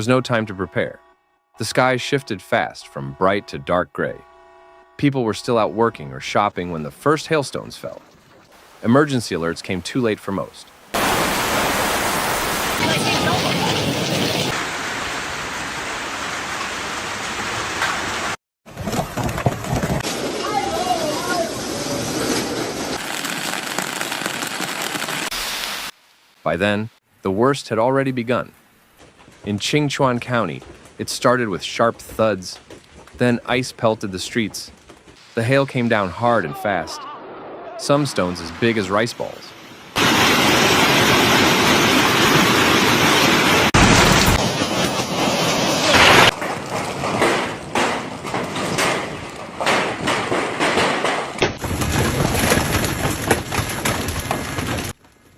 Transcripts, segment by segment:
was no time to prepare. The sky shifted fast from bright to dark gray. People were still out working or shopping when the first hailstones fell. Emergency alerts came too late for most. By then, the worst had already begun. In Sichuan County, it started with sharp thuds, then ice pelted the streets. The hail came down hard and fast, some stones as big as rice balls.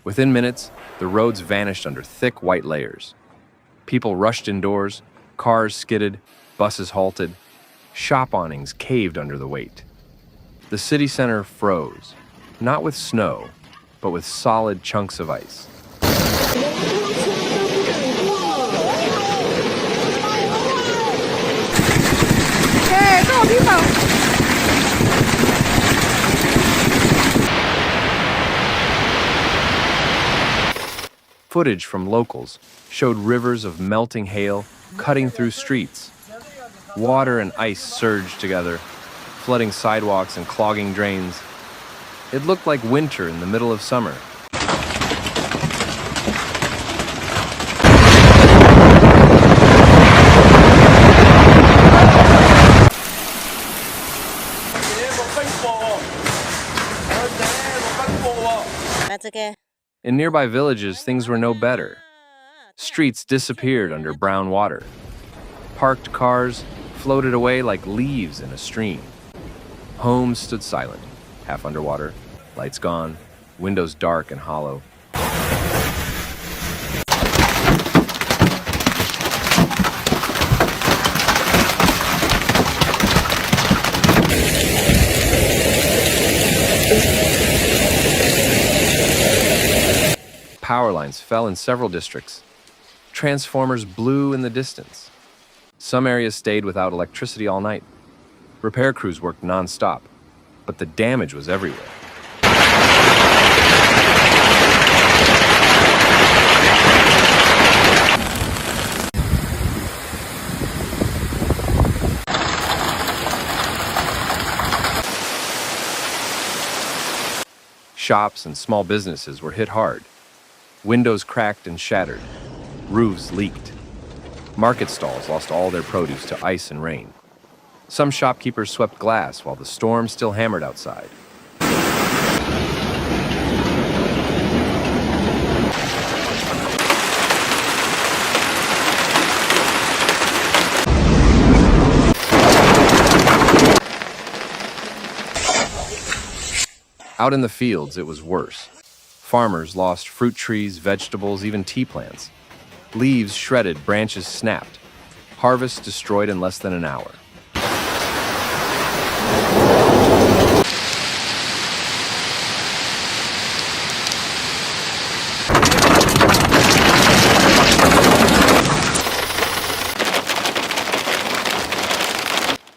Within minutes, the roads vanished under thick white layers. People rushed indoors, cars skidded, buses halted, shop awnings caved under the weight. The city center froze, not with snow, but with solid chunks of ice. Footage from locals showed rivers of melting hail cutting through streets. Water and ice surged together, flooding sidewalks and clogging drains. It looked like winter in the middle of summer. That's okay. In nearby villages, things were no better. Streets disappeared under brown water. Parked cars floated away like leaves in a stream. Homes stood silent, half underwater, lights gone, windows dark and hollow. Power lines fell in several districts. Transformers blew in the distance. Some areas stayed without electricity all night. Repair crews worked non-stop, but the damage was everywhere. Shops and small businesses were hit hard. Windows cracked and shattered. Roofs leaked. Market stalls lost all their produce to ice and rain. Some shopkeepers swept glass while the storm still hammered outside. Out in the fields, it was worse. Farmers lost fruit trees, vegetables, even tea plants. Leaves shredded, branches snapped. Harvest destroyed in less than an hour.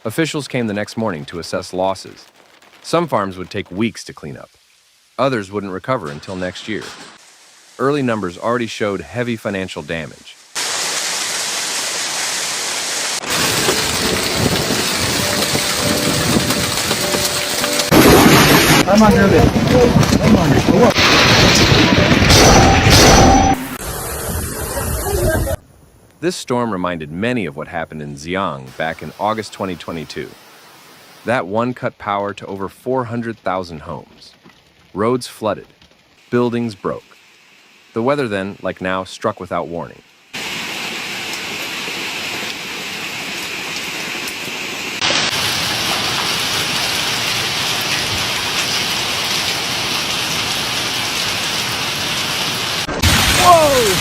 Officials came the next morning to assess losses. Some farms would take weeks to clean up. Others wouldn't recover until next year. Early numbers already showed heavy financial damage. This storm reminded many of what happened in Xi'an back in August 2022. That one cut power to over 400,000 homes. Roads flooded. Buildings broke. The weather then, like now, struck without warning. Whoa!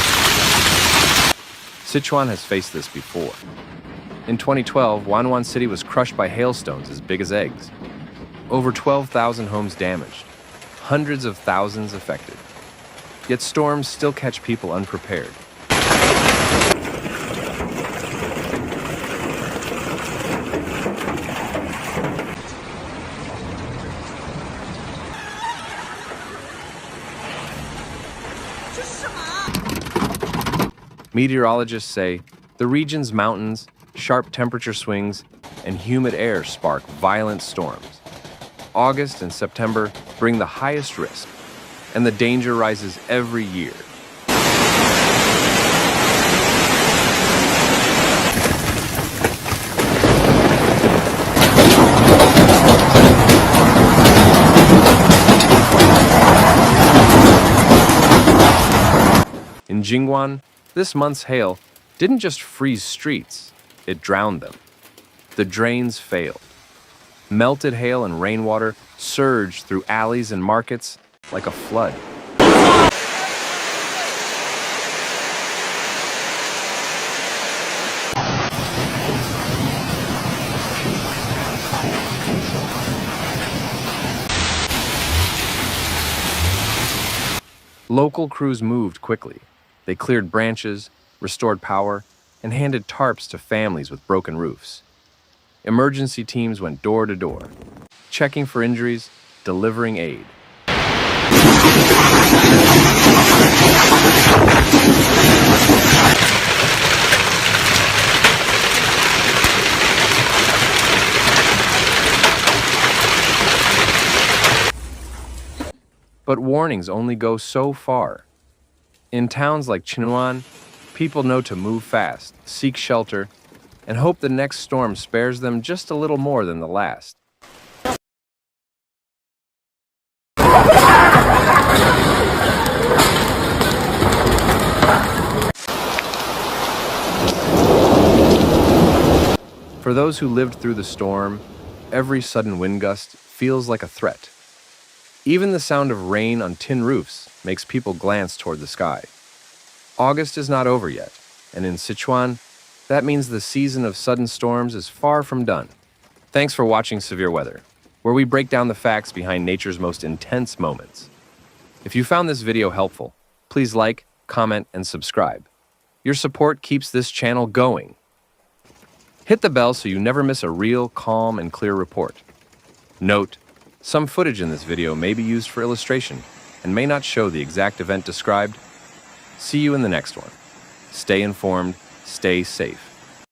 Sichuan has faced this before. In 2012, Wanwan City was crushed by hailstones as big as eggs. Over 12,000 homes damaged. Hundreds of thousands affected. Yet storms still catch people unprepared. Meteorologists say the region's mountains, sharp temperature swings, and humid air spark violent storms. August and September bring the highest risk, and the danger rises every year. In Jingguan, this month's hail didn't just freeze streets, it drowned them. The drains failed. Melted hail and rainwater surged through alleys and markets like a flood. Local crews moved quickly. They cleared branches, restored power, and handed tarps to families with broken roofs. Emergency teams went door to door, checking for injuries, delivering aid. But warnings only go so far. In towns like Sichuan, people know to move fast, seek shelter, and hope the next storm spares them just a little more than the last. For those who lived through the storm, every sudden wind gust feels like a threat. Even the sound of rain on tin roofs makes people glance toward the sky. August is not over yet, and in Sichuan, that means the season of sudden storms is far from done. Thanks for watching Severe Weather, where we break down the facts behind nature's most intense moments. If you found this video helpful, please like, comment, and subscribe. Your support keeps this channel going. Hit the bell so you never miss a real, calm, and clear report. Note, some footage in this video may be used for illustration and may not show the exact event described. See you in the next one. Stay informed, stay safe.